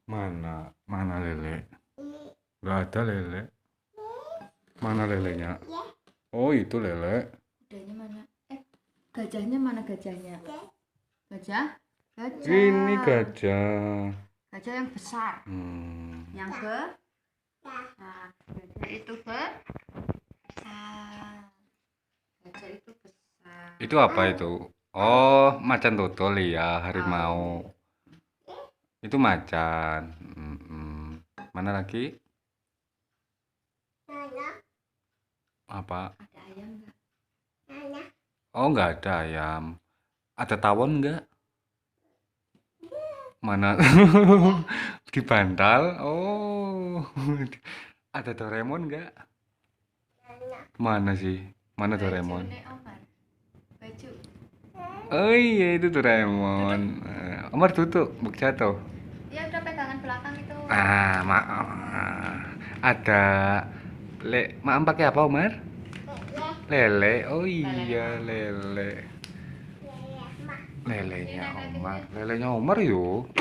Mana? Mana lele? Gak ada lele. Mana lelenya? Oh, itu lele. Kudanya mana? Gajahnya mana gajahnya? Gajah? Gajah. Ini gajah. Gajah yang besar. Yang nah, gajah itu besar. Gajah itu besar. Itu apa itu? Oh, macan tutul ya, harimau. Itu macan. Mana lagi? Apa? Ada ayam nggak? Oh, nggak ada ayam. Ada tawon nggak? Mana? Di bantal? Oh, ada Doraemon nggak? Mana sih? Mana Doraemon? Baju. Oh iya, itu Doraemon. Omar tutup, buk jatuh. Ya udah pegangan belakang itu. Maaf. Ada maaf pakai apa, Omar? Lele. Oh iya, lele. Lelenya Omar. Lelenya Omar yuk.